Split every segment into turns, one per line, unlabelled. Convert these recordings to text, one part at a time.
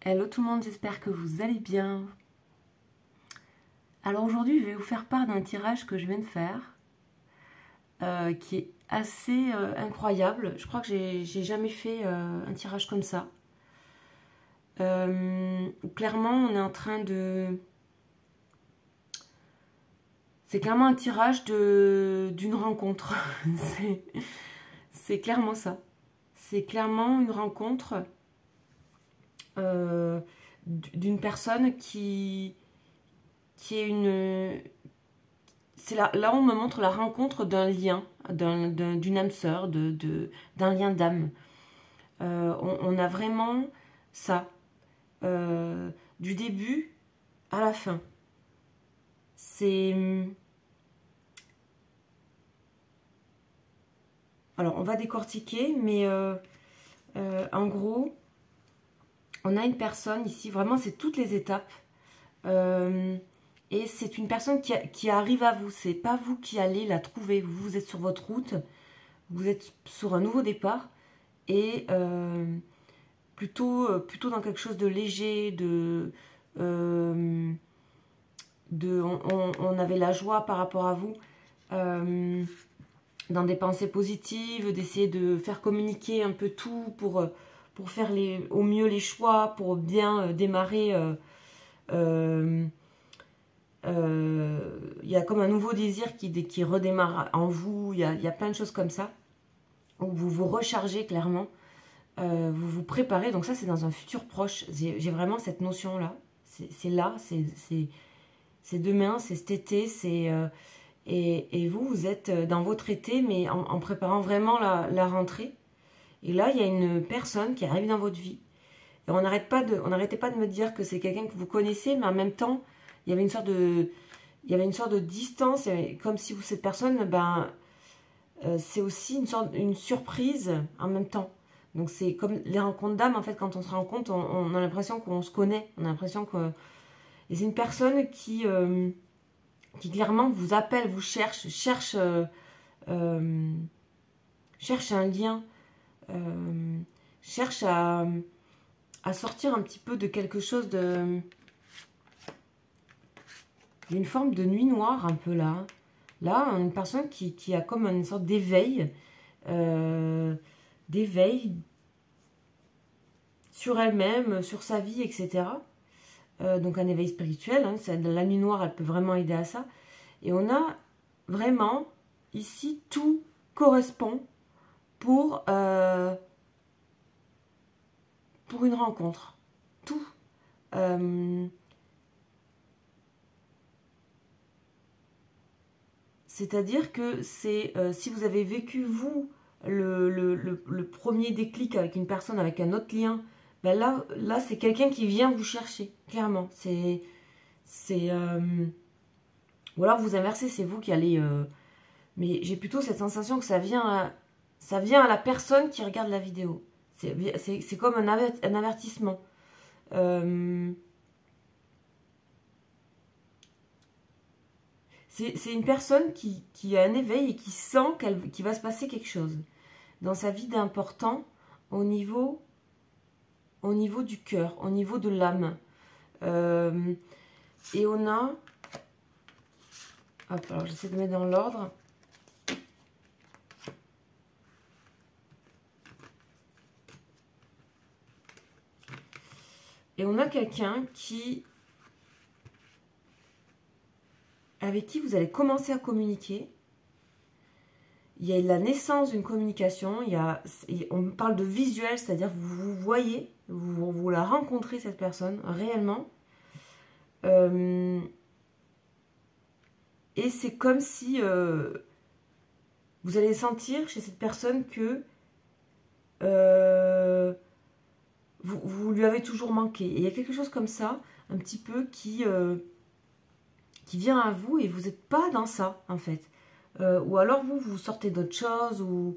Hello tout le monde, j'espère que vous allez bien. Alors aujourd'hui, je vais vous faire part d'un tirage que je viens de faire, qui est assez incroyable. Je crois que j'ai jamais fait un tirage comme ça. Clairement, on est en train de... C'est clairement un tirage d'une rencontre. C'est clairement ça. C'est clairement une rencontre d'une personne qui est une... C'est là où on me montre la rencontre d'un lien, d'une âme sœur, d'un lien d'âme. On a vraiment ça, du début à la fin. C'est... Alors, on va décortiquer, mais en gros, on a une personne ici, vraiment, c'est toutes les étapes. Et c'est une personne qui arrive à vous. C'est pas vous qui allez la trouver. Vous êtes sur votre route. Vous êtes sur un nouveau départ. Et plutôt dans quelque chose de léger. On avait la joie par rapport à vous. Dans des pensées positives. D'essayer de faire communiquer un peu tout pour faire au mieux les choix. Pour bien démarrer... il y a comme un nouveau désir qui redémarre en vous, il y a plein de choses comme ça, où vous vous rechargez clairement, vous vous préparez, donc ça c'est dans un futur proche, j'ai vraiment cette notion-là, c'est là, c'est demain, c'est cet été, et vous êtes dans votre été, mais en préparant vraiment la rentrée, et là il y a une personne qui arrive dans votre vie, et on n'arrêtait pas de me dire que c'est quelqu'un que vous connaissez, mais en même temps, il y avait une sorte de distance, comme si cette personne, c'est aussi une surprise en même temps. Donc c'est comme les rencontres d'âme, en fait, quand on se rencontre, on a l'impression qu'on se connaît, on a l'impression que... Et c'est une personne qui clairement vous appelle, vous cherche un lien, cherche à sortir un petit peu de quelque chose de... Il y a une forme de nuit noire un peu là. Là, une personne qui a comme une sorte d'éveil. D'éveil sur elle-même, sur sa vie, etc. Donc un éveil spirituel. Hein, la nuit noire, elle peut vraiment aider à ça. Et on a vraiment, ici, tout correspond pour une rencontre. Tout. C'est-à-dire que c'est si vous avez vécu, vous, le premier déclic avec une personne, avec un autre lien, ben là c'est quelqu'un qui vient vous chercher, clairement. Ou alors vous inversez, c'est vous qui allez... mais j'ai plutôt cette sensation que ça vient à la personne qui regarde la vidéo. C'est comme un avertissement. C'est une personne qui a un éveil et qui sent qu'il va se passer quelque chose dans sa vie d'important au niveau du cœur, au niveau de l'âme. Et on a... Hop, alors j'essaie de mettre dans l'ordre. Et on a quelqu'un avec qui vous allez commencer à communiquer. Il y a la naissance d'une communication, on parle de visuel, c'est-à-dire vous voyez, vous la rencontrez cette personne réellement. Et c'est comme si vous allez sentir chez cette personne que vous lui avez toujours manqué. Et il y a quelque chose comme ça, un petit peu qui vient à vous et vous n'êtes pas dans ça en fait. Ou alors vous sortez d'autre chose ou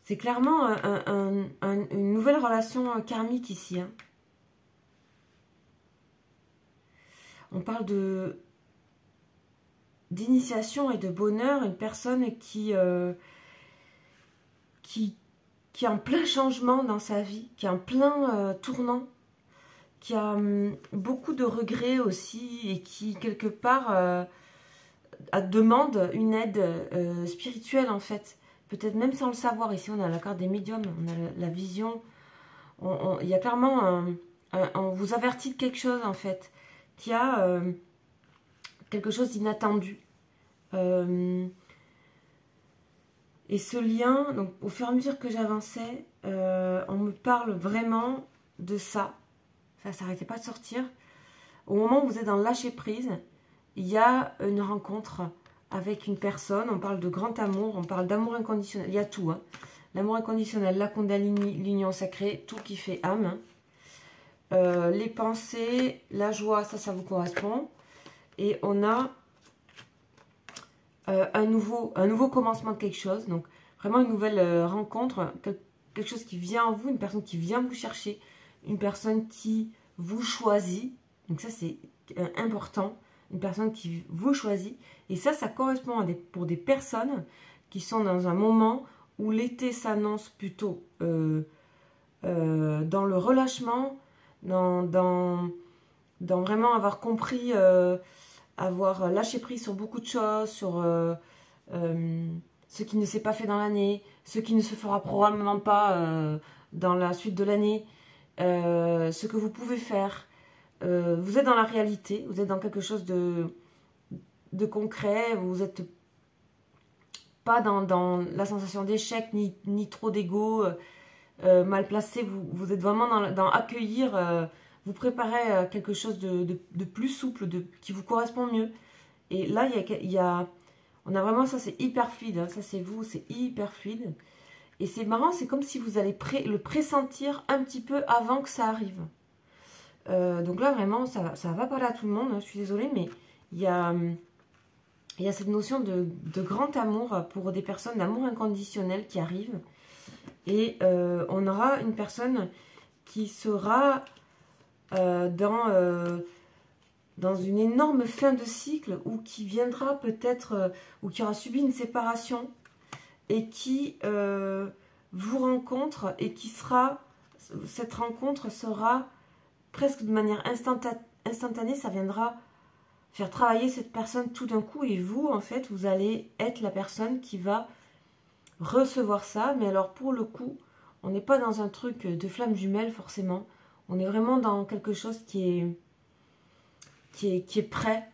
c'est clairement une nouvelle relation karmique ici. Hein. On parle d'initiation et de bonheur, une personne qui qui est en plein changement dans sa vie, qui est en plein tournant, qui a beaucoup de regrets aussi et qui, quelque part, demande une aide spirituelle en fait. Peut-être même sans le savoir. Ici, on a la carte des médiums, on a la vision. Il y a clairement on vous avertit de quelque chose en fait, qui a quelque chose d'inattendu. Et ce lien, donc au fur et à mesure que j'avançais, on me parle vraiment de ça. Ça s'arrêtait pas de sortir. Au moment où vous êtes dans le lâcher prise, il y a une rencontre avec une personne. On parle de grand amour, on parle d'amour inconditionnel. Il y a tout. Hein. L'amour inconditionnel, la Kundalini, l'union sacrée, tout qui fait âme. Les pensées, la joie, ça vous correspond. Et on a un nouveau commencement de quelque chose. Donc, vraiment une nouvelle rencontre. Quelque chose qui vient en vous, une personne qui vient vous chercher. Une personne qui vous choisit. Donc ça, c'est important. Une personne qui vous choisit. Et ça correspond pour des personnes qui sont dans un moment où l'été s'annonce plutôt dans le relâchement, dans vraiment avoir compris, avoir lâché prise sur beaucoup de choses, sur ce qui ne s'est pas fait dans l'année, ce qui ne se fera probablement pas dans la suite de l'année, ce que vous pouvez faire. Vous êtes dans la réalité, vous êtes dans quelque chose de concret, vous n'êtes pas dans la sensation d'échec, ni trop d'ego mal placé, vous êtes vraiment dans accueillir, vous préparez à quelque chose de plus souple, qui vous correspond mieux. Et là, on a vraiment ça, c'est hyper fluide, hein, ça c'est vous, c'est hyper fluide. Et c'est marrant, c'est comme si vous allez le pressentir un petit peu avant que ça arrive. Donc là, vraiment, ça va pas parler à tout le monde, hein, je suis désolée, mais il y a cette notion de grand amour pour des personnes, d'amour inconditionnel qui arrivent. Et on aura une personne qui sera dans une énorme fin de cycle, ou qui viendra peut-être, ou qui aura subi une séparation, et qui vous rencontre, et cette rencontre sera presque de manière instantanée, ça viendra faire travailler cette personne tout d'un coup, et vous, en fait, vous allez être la personne qui va recevoir ça. Mais alors, pour le coup, on n'est pas dans un truc de flamme jumelle, forcément. On est vraiment dans quelque chose qui est prêt,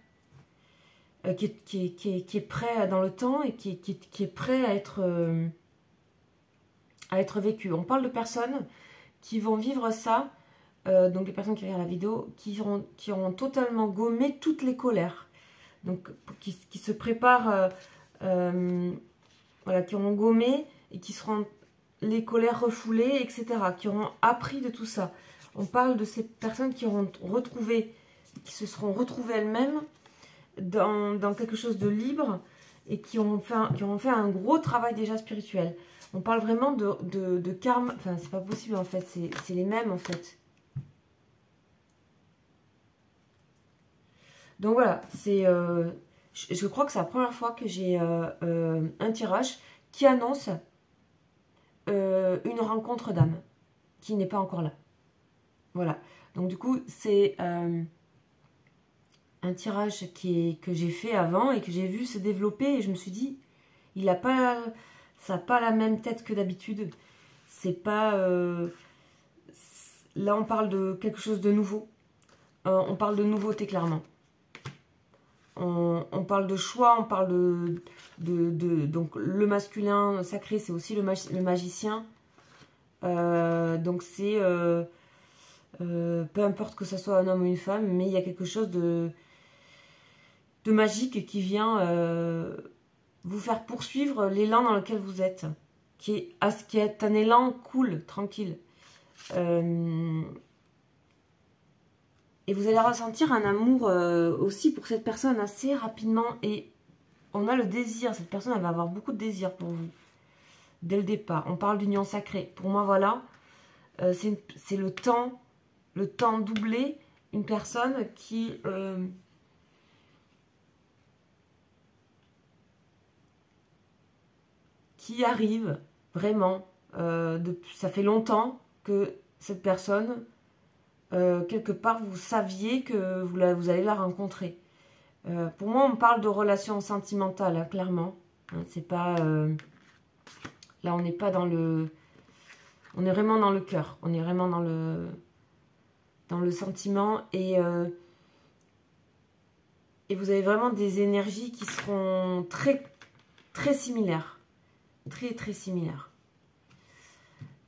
qui est prêt dans le temps, et qui est prêt à être vécu. On parle de personnes qui vont vivre ça. Donc les personnes qui regardent la vidéo, qui auront totalement gommé toutes les colères, donc qui se préparent, voilà, qui auront gommé et qui seront les colères refoulées, etc., qui auront appris de tout ça. On parle de ces personnes qui se seront retrouvées elles-mêmes dans quelque chose de libre, et qui auront fait un gros travail déjà spirituel. On parle vraiment de karma, enfin c'est pas possible en fait, c'est les mêmes en fait. Donc voilà, je crois que c'est la première fois que j'ai un tirage qui annonce une rencontre d'âme qui n'est pas encore là. Voilà, donc du coup c'est un tirage que j'ai fait avant et que j'ai vu se développer, et je me suis dit, ça n'a pas la même tête que d'habitude. C'est pas... là on parle de quelque chose de nouveau. On parle de nouveauté clairement. On parle de choix, on parle donc le masculin sacré, c'est aussi le magicien. Donc c'est peu importe que ce soit un homme ou une femme, mais il y a quelque chose de magique qui vient vous faire poursuivre l'élan dans lequel vous êtes, qui est un élan cool, tranquille. Et vous allez ressentir un amour aussi pour cette personne assez rapidement. Et on a le désir. Cette personne, elle va avoir beaucoup de désir pour vous. Dès le départ. On parle d'union sacrée. Pour moi, voilà. C'est le temps doublé. Une personne qui arrive vraiment ça fait longtemps que cette personne, quelque part, vous saviez que vous allez la rencontrer. Pour moi, on parle de relations sentimentales, hein, clairement. Hein, c'est pas... là, on n'est pas dans le... On est vraiment dans le cœur. On est vraiment dans le sentiment. Et vous avez vraiment des énergies qui seront très, très similaires. Très, très similaires.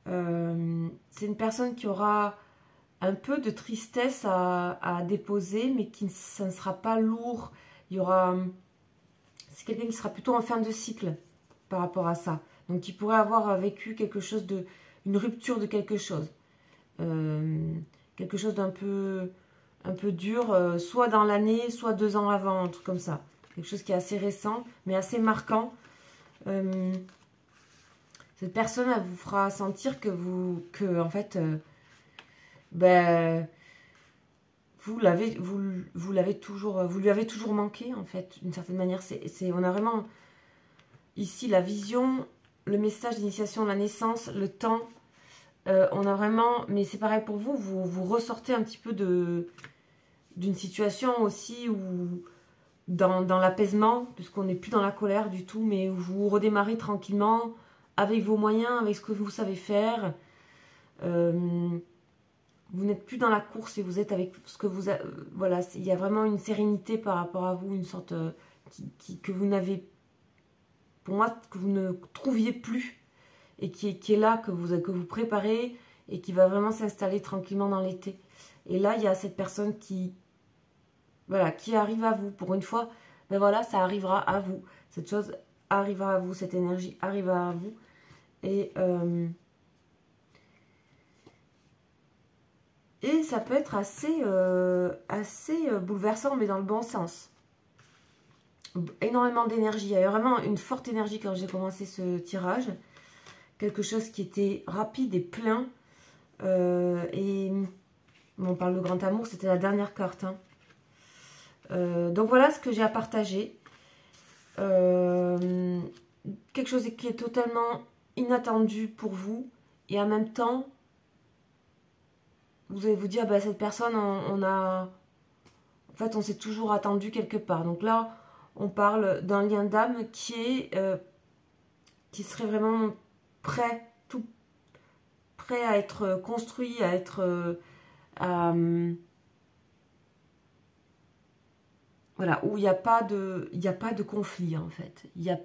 C'est une personne qui aura un peu de tristesse à déposer, mais ça ne sera pas lourd. Il y aura... C'est quelqu'un qui sera plutôt en fin de cycle par rapport à ça. Donc, qui pourrait avoir vécu quelque chose de... Une rupture de quelque chose. Quelque chose d'un peu... Un peu dur, soit dans l'année, soit 2 ans avant, un truc comme ça. Quelque chose qui est assez récent, mais assez marquant. Cette personne, elle vous fera sentir en fait... ben, vous lui avez toujours manqué, en fait, d'une certaine manière. On a vraiment ici la vision, le message d'initiation, la naissance, le temps. On a vraiment, mais c'est pareil pour vous, vous ressortez un petit peu d'une situation aussi où dans l'apaisement, puisqu'on n'est plus dans la colère du tout, mais où vous redémarrez tranquillement avec vos moyens, avec ce que vous savez faire. Vous n'êtes plus dans la course et vous êtes avec ce que vous avez. Voilà, il y a vraiment une sérénité par rapport à vous, une sorte que vous n'avez, pour moi, que vous ne trouviez plus et qui est là, que vous préparez et qui va vraiment s'installer tranquillement dans l'été. Et là, il y a cette personne qui arrive à vous. Pour une fois, ben voilà, ça arrivera à vous. Cette chose arrivera à vous, cette énergie arrivera à vous. Et ça peut être assez bouleversant, mais dans le bon sens. Énormément d'énergie. Il y a vraiment une forte énergie quand j'ai commencé ce tirage. Quelque chose qui était rapide et plein. On parle de grand amour, c'était la dernière carte. Hein. Donc voilà ce que j'ai à partager. Quelque chose qui est totalement inattendu pour vous. Et en même temps, vous allez vous dire, bah, cette personne, en fait, on s'est toujours attendu quelque part. Donc là, on parle d'un lien d'âme qui serait vraiment prêt à être construit, à être... voilà, où il n'y a pas de conflit, en fait. Il y a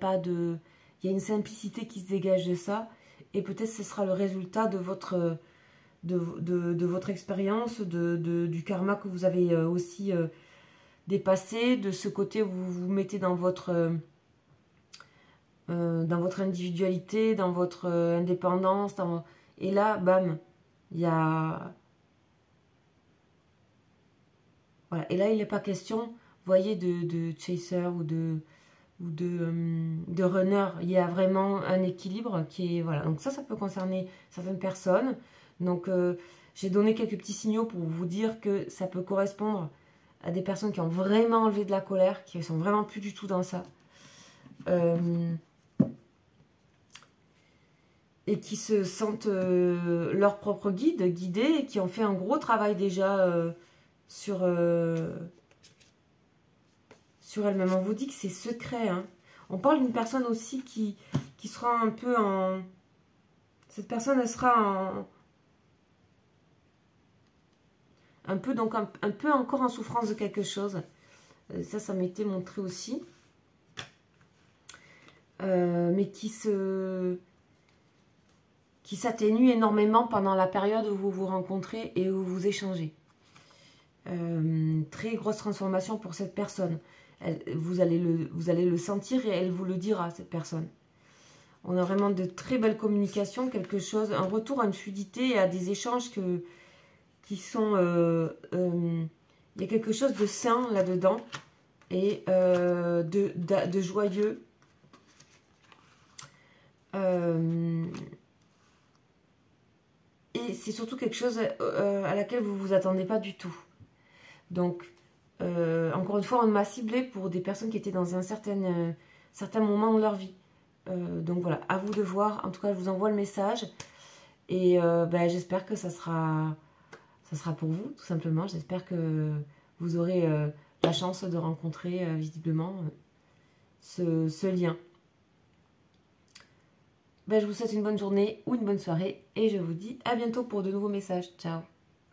une simplicité qui se dégage de ça. Et peut-être ce sera le résultat de votre expérience, du karma que vous avez aussi dépassé, de ce côté où vous vous mettez dans votre individualité, dans votre indépendance. Et là, bam, il y a... Voilà. Et là, il n'est pas question, vous voyez, de chaser ou de runner. Il y a vraiment un équilibre qui est... Voilà. Donc ça peut concerner certaines personnes. Donc, j'ai donné quelques petits signaux pour vous dire que ça peut correspondre à des personnes qui ont vraiment enlevé de la colère, qui ne sont vraiment plus du tout dans ça. Et qui se sentent leur propre guidés, et qui ont fait un gros travail déjà sur elle-même. On vous dit que c'est secret. Hein. On parle d'une personne aussi qui sera un peu en... Cette personne, elle sera un peu encore en souffrance de quelque chose. Ça m'a été montré aussi. Mais qui s'atténue énormément pendant la période où vous vous rencontrez et où vous échangez. Très grosse transformation pour cette personne. Vous allez le sentir et elle vous le dira, cette personne. On a vraiment de très belles communications, un retour à une fluidité et à des échanges qui sont... il y a quelque chose de sain là-dedans et de joyeux. Et c'est surtout quelque chose à laquelle vous ne vous attendez pas du tout. Donc, encore une fois, on m'a ciblé pour des personnes qui étaient dans un certain moment de leur vie. Donc voilà, à vous de voir. En tout cas, je vous envoie le message. Et j'espère que ça sera pour vous, tout simplement. J'espère que vous aurez la chance de rencontrer visiblement ce lien. Je vous souhaite une bonne journée ou une bonne soirée. Et je vous dis à bientôt pour de nouveaux messages. Ciao!